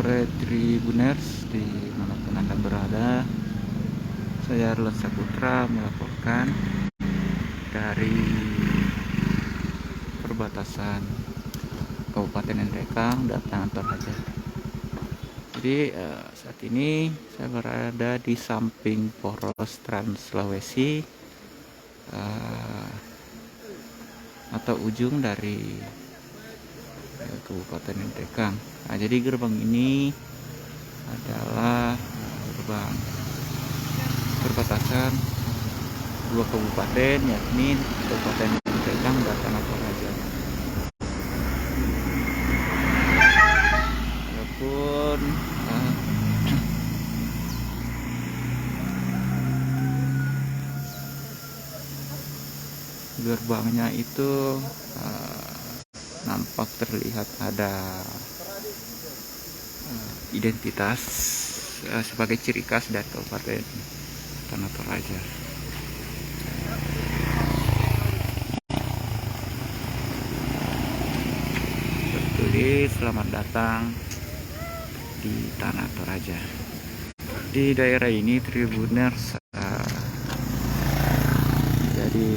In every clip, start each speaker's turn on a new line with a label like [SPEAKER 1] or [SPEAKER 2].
[SPEAKER 1] sore Tribuners dimanapun Anda berada. Saya Arlan Saputra melaporkan dari perbatasan Kabupaten Nrekang dan Tanah Toraja. Jadi saat ini saya berada di samping poros Trans Sulawesi atau ujung dari Kabupaten Nrekang. Nah, jadi gerbang ini adalah gerbang perbatasan dua kabupaten, yakni Kabupaten Nrekang dan Tanah Toraja. Walaupun gerbangnya itu nampak terlihat ada identitas sebagai ciri khas dari Kabupaten Tanah Toraja. Tertulis selamat datang di Tanah Toraja. Di daerah ini Tribuners jadi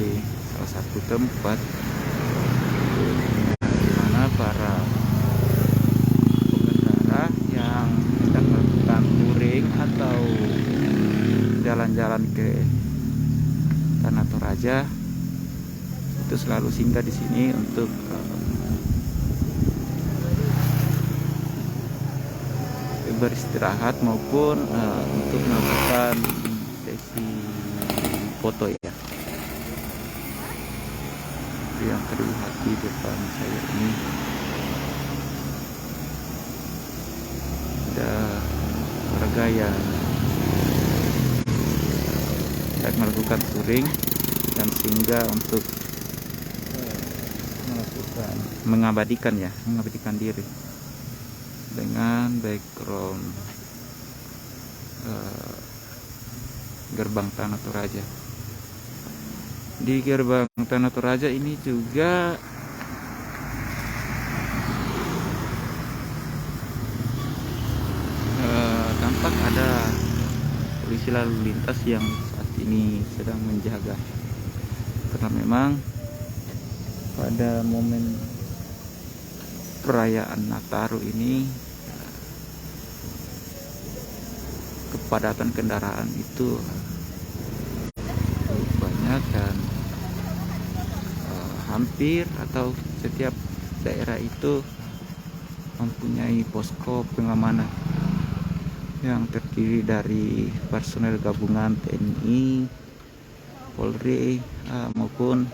[SPEAKER 1] salah satu tempat di mana para pengendara yang sedang melakukan touring atau jalan-jalan ke Tanah Toraja itu selalu singgah di sini untuk beristirahat maupun untuk melakukan sesi foto ya. Yang terlihat di depan saya ini ada warga yang melakukan touring dan singgah untuk mengabadikan diri dengan background gerbang Tanah Toraja. Di gerbang Tanah Toraja ini juga tampak ada polisi lalu lintas yang saat ini sedang menjaga, karena memang pada momen perayaan Nataru ini kepadatan kendaraan itu banyak dan hampir atau setiap daerah itu mempunyai posko pengamanan yang terdiri dari personel gabungan TNI, Polri maupun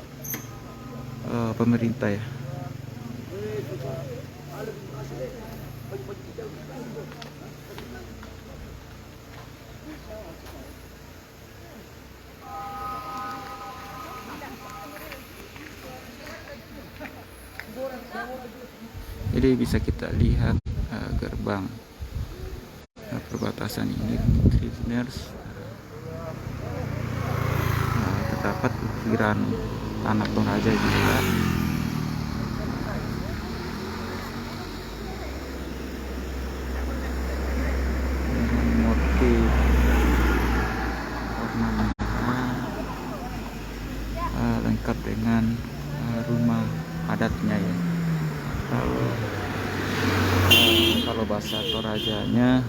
[SPEAKER 1] pemerintah ya. Jadi bisa kita lihat gerbang perbatasan ini Tribuners terdapat ukiran Tanah Toraja juga. Motif warna merah lengkap dengan rumah adatnya ya. Kalau bahasa Torajanya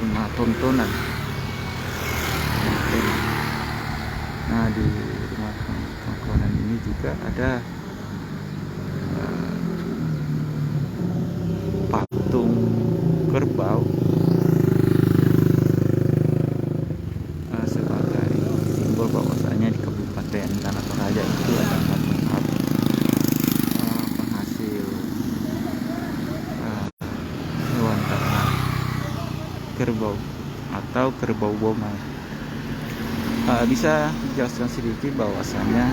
[SPEAKER 1] rumah tontonan. Nah, di rumah tontonan ini juga ada patung kerbau sebagai simbol bahwasanya di Kabupaten Tanah Toraja itu ada tempat penghasil hewan ternak kerbau atau kerbau bomai. Bisa dijelaskan sedikit bahwasanya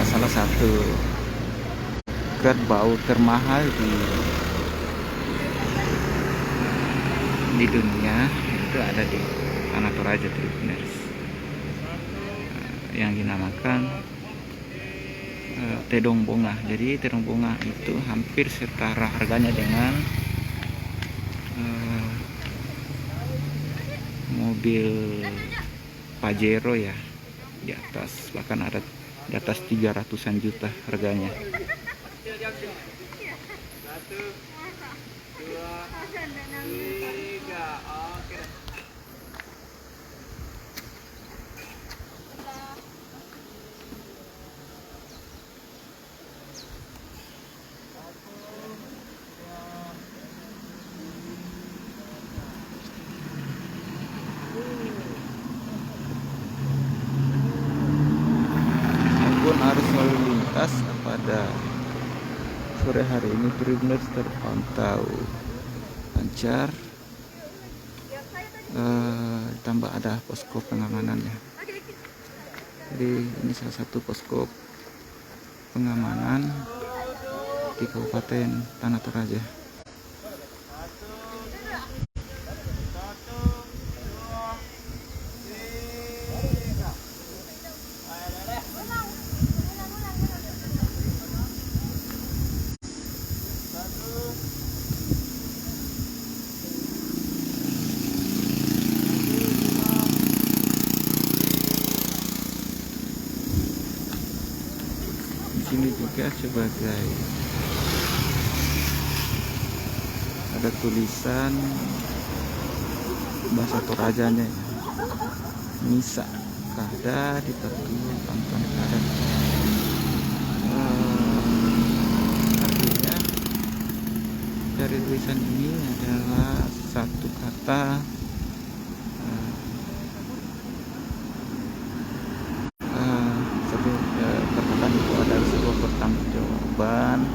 [SPEAKER 1] salah satu kerbau termahal di dunia itu ada di Tanah Toraja Tribuners, yang dinamakan Tedong Bonga. Jadi Tedong Bonga itu hampir setara harganya dengan mobil Pajero ya, di atas, bahkan ada di atas 300-an juta harganya. Maupun arus lalu lintas pada sore hari ini benar-benar terpantau lancar. Tambah ada posko pengamanannya. Jadi ini salah satu posko pengamanan di Kabupaten Tanah Toraja. Ini juga sebagai ada tulisan bahasa Torajanya ya. Misa kada di pertemuan tanpa kada. Artinya dari tulisan ini adalah satu kata perkataan itu adalah sebuah pertanggungjawaban,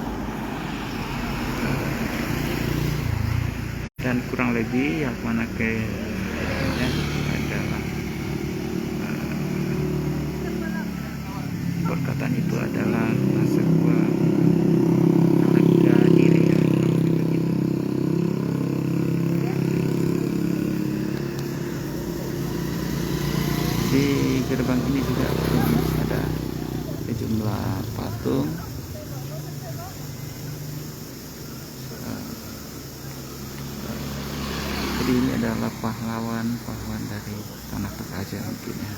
[SPEAKER 1] dan kurang lebih yang mana adalah perkataan itu adalah sebuah harga diri ya, di gerbang ini juga ada sejumlah patung jadi ini adalah pahlawan dari Tanah Toraja mungkin ya.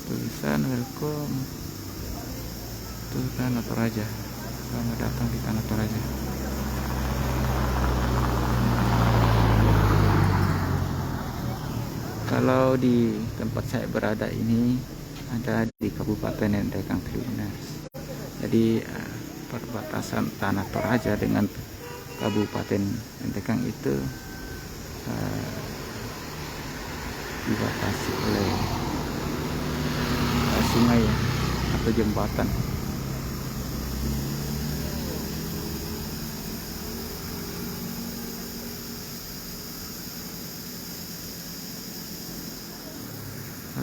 [SPEAKER 1] Tulisan welcome to Tanah Toraja, selamat datang di Tanah Toraja. Kalau di tempat saya berada ini ada di Kabupaten Endekang Tribuners. Jadi perbatasan Tanah Toraja dengan Kabupaten Endekang itu dibatasi oleh sungai ya, atau jembatan.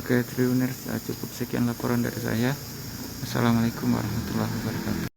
[SPEAKER 1] Oke Tribuners, cukup sekian laporan dari saya. Assalamualaikum warahmatullahi wabarakatuh.